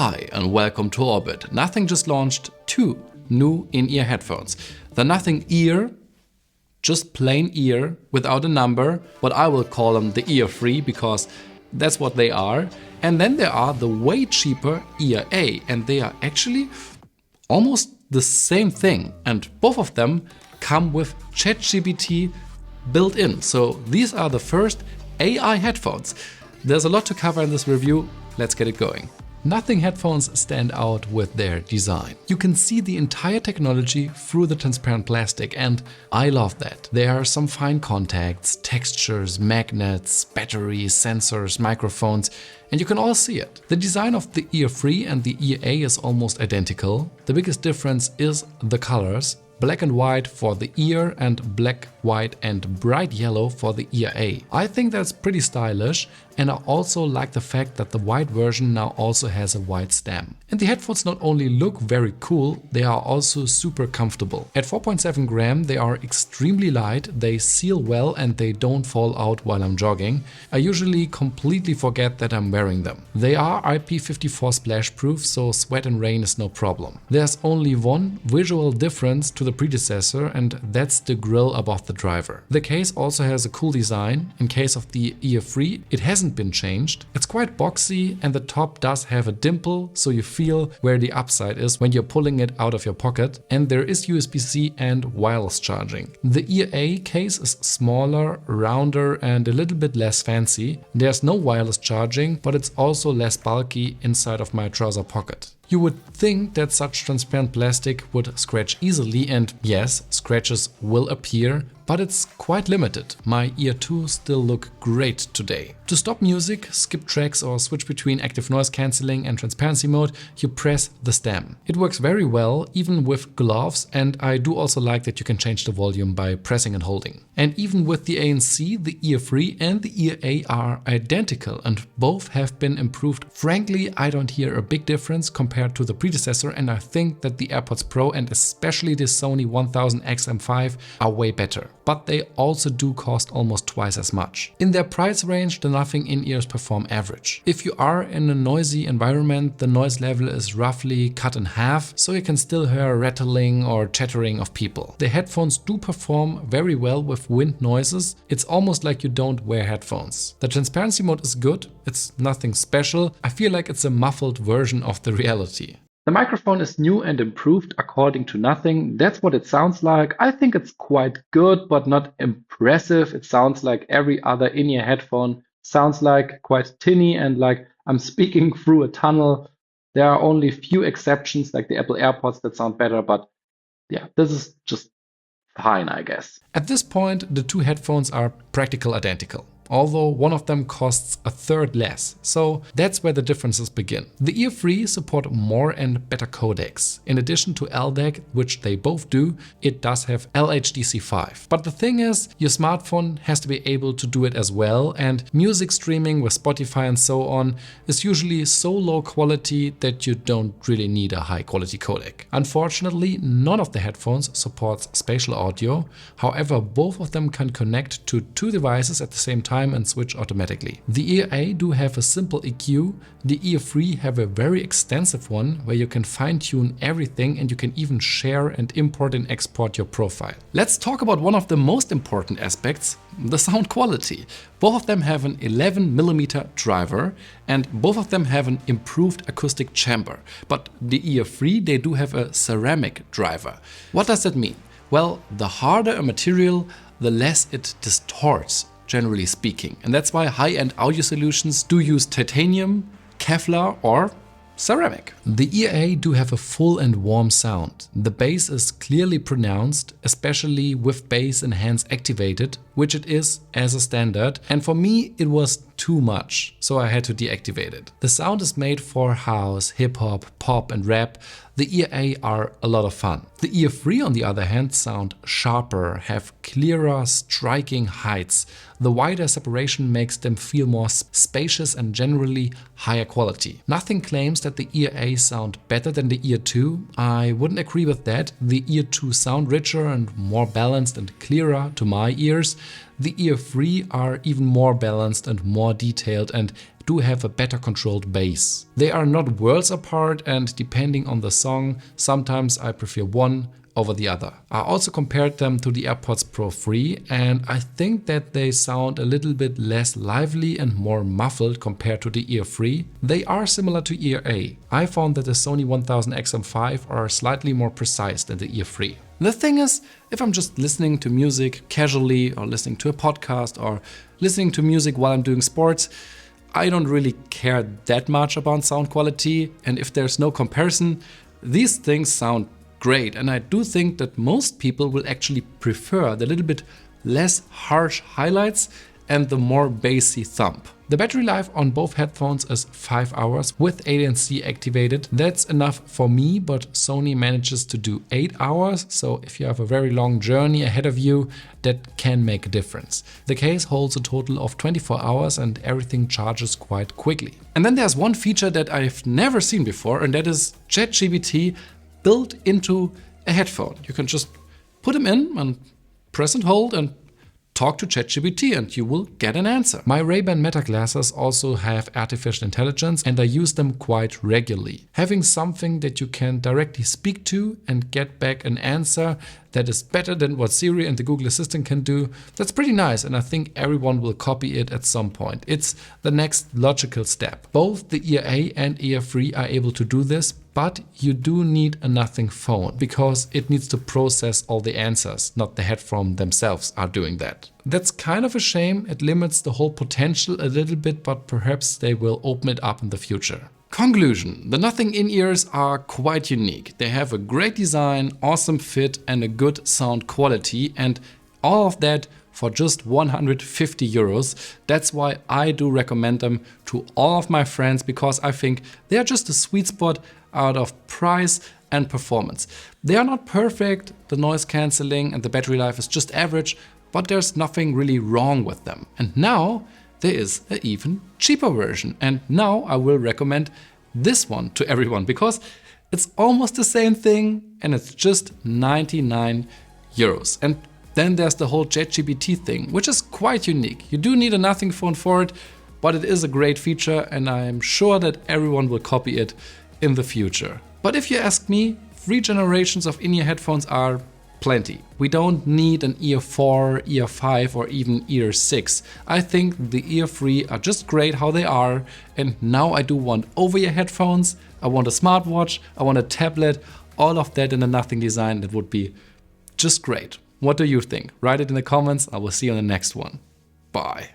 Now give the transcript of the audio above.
Hi and welcome to Orbit. Nothing just launched 2 new in-ear headphones. The Nothing Ear, just plain ear without a number, but I will call them the Ear Free because that's what they are. And then there are the way cheaper Ear A, and they are actually almost the same thing. And both of them come with ChatGPT built in. So these are the first AI headphones. There's a lot to cover in this review. Let's get it going. Nothing headphones stand out with their design. You can see the entire technology through the transparent plastic, and I love that. There are some fine contacts, textures, magnets, batteries, sensors, microphones, and you can all see it. The design of the Ear Free and the Ear A is almost identical. The biggest difference is the colors. Black and white for the ear and black, white and bright yellow for the Ear A. I think that's pretty stylish, and I also like the fact that the white version now also has a white stem. And the headphones not only look very cool, they are also super comfortable. At 4.7 gram they are extremely light, they seal well and they don't fall out while I'm jogging. I usually completely forget that I'm wearing them. They are IP54 splash proof, so sweat and rain is no problem. There's only one visual difference to the predecessor, and that's the grille above the driver. The case also has a cool design. In case of the Ear Free, it hasn't been changed. It's quite boxy and the top does have a dimple, so you feel where the upside is when you're pulling it out of your pocket, and there is USB-C and wireless charging. The Ear A case is smaller, rounder and a little bit less fancy. There's no wireless charging, but it's also less bulky inside of my trouser pocket. You would think that such transparent plastic would scratch easily, and yes, scratches will appear, but it's quite limited. My Ear 2 still look great today. To stop music, skip tracks or switch between active noise cancelling and transparency mode, you press the stem. It works very well even with gloves, and I do also like that you can change the volume by pressing and holding. And even with the ANC, the Ear Free and the Ear A are identical and both have been improved. Frankly, I don't hear a big difference compared to the predecessor, and I think that the AirPods Pro and especially the Sony 1000XM5 are way better. But they also do cost almost twice as much. In their price range, the Nothing in-ears perform average. If you are in a noisy environment, the noise level is roughly cut in half, so you can still hear rattling or chattering of people. The headphones do perform very well with wind noises. It's almost like you don't wear headphones. The transparency mode is good. It's nothing special. I feel like it's a muffled version of the reality. The microphone is new and improved according to Nothing. That's what it sounds like. I think it's quite good, but not impressive. It sounds like every other in-ear headphone. Sounds like quite tinny and like I'm speaking through a tunnel. There are only few exceptions like the Apple AirPods that sound better, but yeah, this is just fine, I guess. At this point, the two headphones are practically identical, although one of them costs a third less. So that's where the differences begin. The Ear Free support more and better codecs. In addition to LDAC, which they both do, it does have LHDC5. But the thing is, your smartphone has to be able to do it as well, and music streaming with Spotify and so on is usually so low quality that you don't really need a high quality codec. Unfortunately, none of the headphones supports spatial audio. However, both of them can connect to 2 devices at the same time and switch automatically. The Ear A do have a simple EQ. The Ear Free have a very extensive one where you can fine-tune everything, and you can even share and import and export your profile. Let's talk about one of the most important aspects, the sound quality. Both of them have an 11mm driver and both of them have an improved acoustic chamber. But the Ear Free, they do have a ceramic driver. What does that mean? Well, the harder a material, the less it distorts, generally speaking. And that's why high-end audio solutions do use titanium, Kevlar or ceramic. The Ear A do have a full and warm sound. The bass is clearly pronounced, especially with bass enhance activated, which it is as a standard, and for me it was too much, so I had to deactivate it. The sound is made for house, hip-hop, pop and rap. The Ear A are a lot of fun. The Ear Free, on the other hand, sound sharper, have clearer, striking heights. The wider separation makes them feel more spacious and generally higher quality. Nothing claims that the Ear A sound better than the Ear 2. I wouldn't agree with that. The Ear 2 sound richer and more balanced and clearer to my ears. The ear free are even more balanced and more detailed and do have a better controlled bass. They are not worlds apart, and depending on the song, sometimes I prefer one over the other. I also compared them to the AirPods Pro 3, and I think that they sound a little bit less lively and more muffled compared to the Ear 3. They are similar to Ear A. I found that the Sony 1000XM5 are slightly more precise than the Ear 3. The thing is, if I'm just listening to music casually or listening to a podcast or listening to music while I'm doing sports, I don't really care that much about sound quality, and if there's no comparison, these things sound great, and I do think that most people will actually prefer the little bit less harsh highlights and the more bassy thump. The battery life on both headphones is 5 hours with ANC activated. That's enough for me, but Sony manages to do 8 hours, so if you have a very long journey ahead of you, that can make a difference. The case holds a total of 24 hours and everything charges quite quickly. And then there's one feature that I've never seen before, and that is ChatGPT built into a headphone. You can just put them in and press and hold and talk to ChatGPT and you will get an answer. My Ray-Ban Meta glasses also have artificial intelligence and I use them quite regularly. Having something that you can directly speak to and get back an answer that is better than what Siri and the Google Assistant can do, that's pretty nice, and I think everyone will copy it at some point. It's the next logical step. Both the Ear A and Ear 3 are able to do this, but you do need a nothing phone because it needs to process all the answers, not the headphone themselves are doing that. That's kind of a shame. It limits the whole potential a little bit, but perhaps they will open it up in the future. Conclusion: the Nothing in-ears are quite unique. They have a great design, awesome fit and a good sound quality, and all of that for just 150 euros. That's why I do recommend them to all of my friends, because I think they are just a sweet spot out of price and performance. They are not perfect, the noise cancelling and the battery life is just average, but there's nothing really wrong with them. And now there is an even cheaper version. And now I will recommend this one to everyone because it's almost the same thing and it's just 99 euros. And then there's the whole ChatGPT thing, which is quite unique. You do need a nothing phone for it, but it is a great feature and I'm sure that everyone will copy it in the future. But if you ask me, 3 generations of in-ear headphones are plenty. We don't need an Ear 4, Ear 5 or even Ear 6. I think the Ear 3 are just great how they are, and now I do want over-ear headphones, I want a smartwatch, I want a tablet, all of that in a nothing design. That would be just great. What do you think? Write it in the comments. I will see you on the next one. Bye.